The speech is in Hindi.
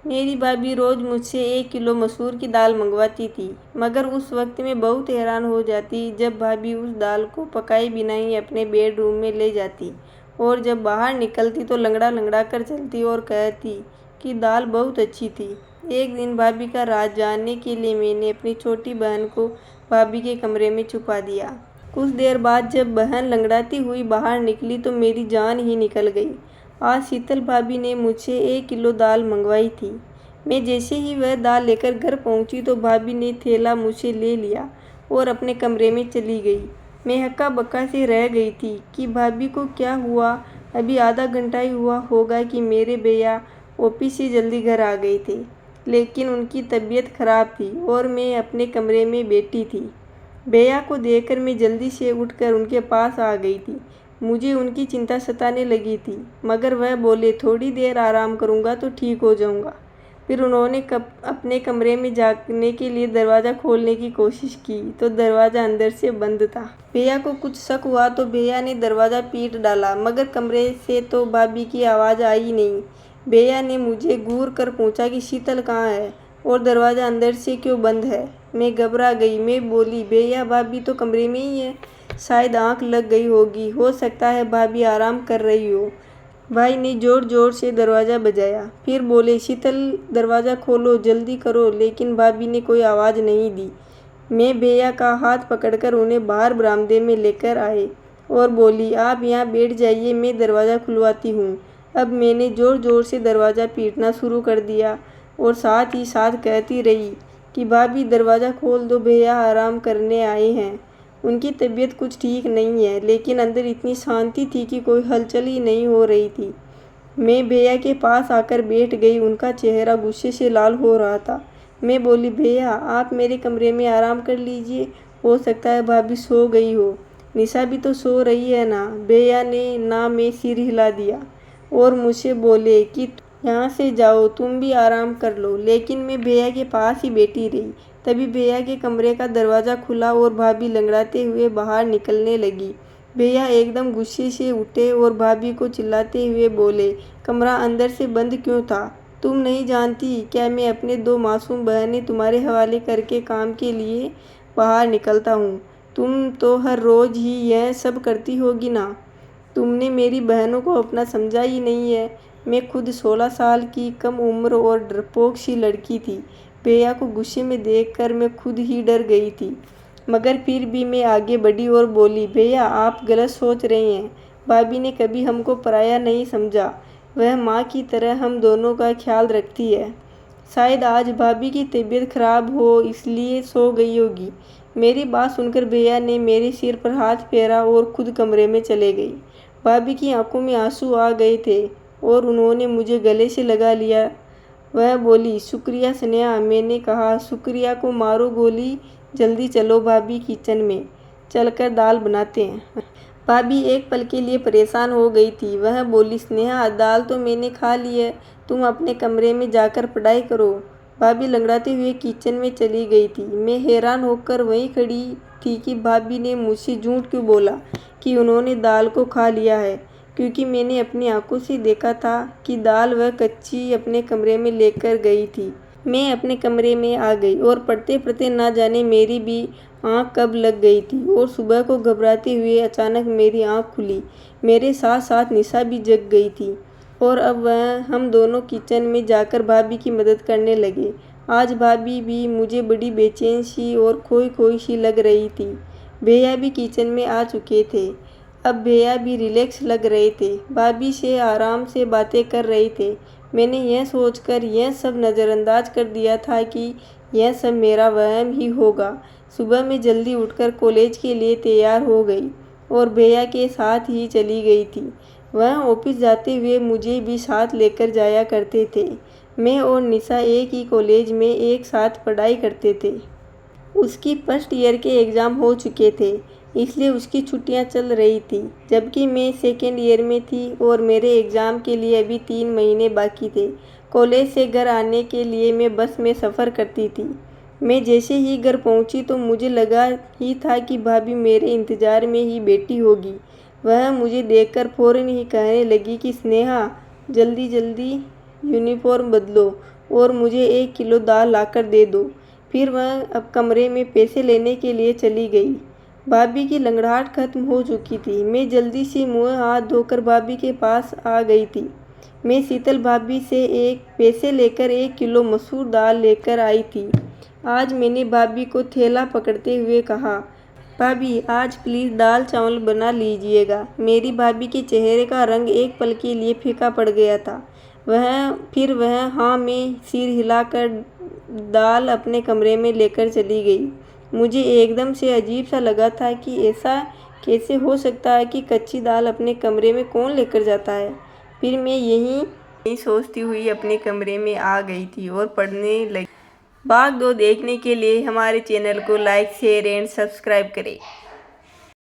मेरी भाभी रोज़ मुझसे 1 किलो मसूर की दाल मंगवाती थी, मगर उस वक्त मैं बहुत हैरान हो जाती जब भाभी उस दाल को पकाए बिना ही अपने बेडरूम में ले जाती और जब बाहर निकलती तो लंगड़ा लंगड़ा कर चलती और कहती कि दाल बहुत अच्छी थी। एक दिन भाभी का राज जानने के लिए मैंने अपनी छोटी बहन को भाभी के कमरे में छुपा दिया। कुछ देर बाद जब बहन लंगड़ाती हुई बाहर निकली तो मेरी जान ही निकल गई। आज शीतल भाभी ने मुझसे 1 किलो दाल मंगवाई थी। मैं जैसे ही वह दाल लेकर घर पहुंची तो भाभी ने थैला मुझसे ले लिया और अपने कमरे में चली गई। मैं हक्का बक्का से रह गई थी कि भाभी को क्या हुआ। अभी आधा घंटा ही हुआ होगा कि मेरे भैया ऑफिस से जल्दी घर आ गए थे, लेकिन उनकी तबीयत खराब थी और मैं अपने कमरे में बैठी थी। भैया को देखकर मैं जल्दी से उठकर उनके पास आ गई थी। मुझे उनकी चिंता सताने लगी थी, मगर वह बोले थोड़ी देर आराम करूँगा तो ठीक हो जाऊँगा। फिर उन्होंने अपने कमरे में जाने के लिए दरवाज़ा खोलने की कोशिश की तो दरवाज़ा अंदर से बंद था। भैया को कुछ शक हुआ तो भैया ने दरवाज़ा पीट डाला, मगर कमरे से तो भाभी की आवाज़ आई नहीं। भैया ने मुझे घूर कर पूछा कि शीतल कहाँ है और दरवाज़ा अंदर से क्यों बंद है। मैं घबरा गई। मैं बोली भैया भाभी तो कमरे में ही है, शायद आँख लग गई होगी, हो सकता है भाभी आराम कर रही हो। भाई ने ज़ोर ज़ोर से दरवाज़ा बजाया, फिर बोले शीतल दरवाज़ा खोलो, जल्दी करो, लेकिन भाभी ने कोई आवाज़ नहीं दी। मैं भैया का हाथ पकड़कर उन्हें बाहर बरामदे में लेकर आए और बोली आप यहाँ बैठ जाइए, मैं दरवाज़ा खुलवाती हूँ। अब मैंने ज़ोर ज़ोर से दरवाज़ा पीटना शुरू कर दिया और साथ ही साथ कहती रही कि भाभी दरवाज़ा खोल दो, भैया आराम करने आए हैं। उनकी तबीयत कुछ ठीक नहीं है, लेकिन अंदर इतनी शांति थी कि कोई हलचल ही नहीं हो रही थी। मैं भैया के पास आकर बैठ गई। उनका चेहरा गुस्से से लाल हो रहा था। मैं बोली भैया आप मेरे कमरे में आराम कर लीजिए, हो सकता है भाभी सो गई हो। निशा भी तो सो रही है ना। भैया ने ना में सिर हिला दिया और मुझसे बोले कि यहाँ से जाओ, तुम भी आराम कर लो। लेकिन मैं भैया के पास ही बैठी रही। तभी भैया के कमरे का दरवाज़ा खुला और भाभी लंगड़ाते हुए बाहर निकलने लगी। भैया एकदम गुस्से से उठे और भाभी को चिल्लाते हुए बोले कमरा अंदर से बंद क्यों था? तुम नहीं जानती क्या मैं अपने 2 मासूम बहनें तुम्हारे हवाले करके काम के लिए बाहर निकलता हूँ? तुम तो हर रोज़ ही यह सब करती होगी ना। तुमने मेरी बहनों को अपना समझा ही नहीं है। मैं खुद 16 साल की कम उम्र और डरपोक सी लड़की थी। भैया को गुस्से में देखकर मैं खुद ही डर गई थी, मगर फिर भी मैं आगे बढ़ी और बोली भैया आप गलत सोच रहे हैं। भाभी ने कभी हमको पराया नहीं समझा, वह माँ की तरह हम दोनों का ख्याल रखती है। शायद आज भाभी की तबीयत खराब हो इसलिए सो गई होगी। मेरी बात सुनकर भैया ने मेरे सिर पर हाथ फेरा और खुद कमरे में चले गई। भाभी की आंखों में आंसू आ गए थे और उन्होंने मुझे गले से लगा लिया। वह बोली शुक्रिया स्नेहा। मैंने कहा शुक्रिया को मारो गोली, जल्दी चलो भाभी किचन में चलकर दाल बनाते हैं। भाभी एक पल के लिए परेशान हो गई थी। वह बोली स्नेहा दाल तो मैंने खा ली है, तुम अपने कमरे में जाकर पढ़ाई करो। भाभी लंगड़ाते हुए किचन में चली गई थी। मैं हैरान होकर वहीं खड़ी थी कि भाभी ने मुझसे झूठ क्यों बोला कि उन्होंने दाल को खा लिया है, क्योंकि मैंने अपनी आंखों से देखा था कि दाल वह कच्ची अपने कमरे में लेकर गई थी। मैं अपने कमरे में आ गई और पढ़ते पढ़ते ना जाने मेरी भी आँख कब लग गई थी और सुबह को घबराते हुए अचानक मेरी आँख खुली। मेरे साथ साथ निशा भी जग गई थी और अब वह हम दोनों किचन में जाकर भाभी की मदद करने लगे। आज भाभी भी मुझे बड़ी बेचैन सी और खोई खोई सी लग रही थी। भैया भी किचन में आ चुके थे। अब भैया भी रिलैक्स लग रहे थे, भाभी से आराम से बातें कर रहे थे। मैंने यह सोचकर यह सब नज़रअंदाज कर दिया था कि यह सब मेरा वहम ही होगा। सुबह में जल्दी उठकर कॉलेज के लिए तैयार हो गई और भैया के साथ ही चली गई थी। वह ऑफिस जाते हुए मुझे भी साथ लेकर जाया करते थे। मैं और निशा एक ही कॉलेज में एक साथ पढ़ाई करते थे। उसकी फर्स्ट ईयर के एग्ज़ाम हो चुके थे, इसलिए उसकी छुट्टियां चल रही थी, जबकि मैं सेकेंड ईयर में थी और मेरे एग्ज़ाम के लिए अभी 3 महीने बाकी थे। कॉलेज से घर आने के लिए मैं बस में सफ़र करती थी। मैं जैसे ही घर पहुंची तो मुझे लगा ही था कि भाभी मेरे इंतज़ार में ही बैठी होगी। वह मुझे देखकर फ़ौरन ही कहने लगी कि स्नेहा जल्दी जल्दी यूनिफॉर्म बदलो और मुझे 1 किलो दाल लाकर दे दो। फिर वह अब कमरे में पैसे लेने के लिए चली गई। भाभी की लंगड़ाहट खत्म हो चुकी थी। मैं जल्दी से मुँह हाथ धोकर भाभी के पास आ गई थी। मैं शीतल भाभी से पैसे लेकर 1 किलो मसूर दाल लेकर आई थी। आज मैंने भाभी को थैला पकड़ते हुए कहा, भाभी आज प्लीज़ दाल चावल बना लीजिएगा। मेरी भाभी के चेहरे का रंग एक पल के लिए फीका पड़ गया था। फिर वह हाँ में सिर हिलाकर दाल अपने कमरे में लेकर चली गई। मुझे एकदम से अजीब सा लगा था कि ऐसा कैसे हो सकता है कि कच्ची दाल अपने कमरे में कौन लेकर जाता है। फिर मैं यही सोचती हुई अपने कमरे में आ गई थी और पढ़ने लगी। भाग 2 देखने के लिए हमारे चैनल को लाइक, शेयर एंड सब्सक्राइब करें।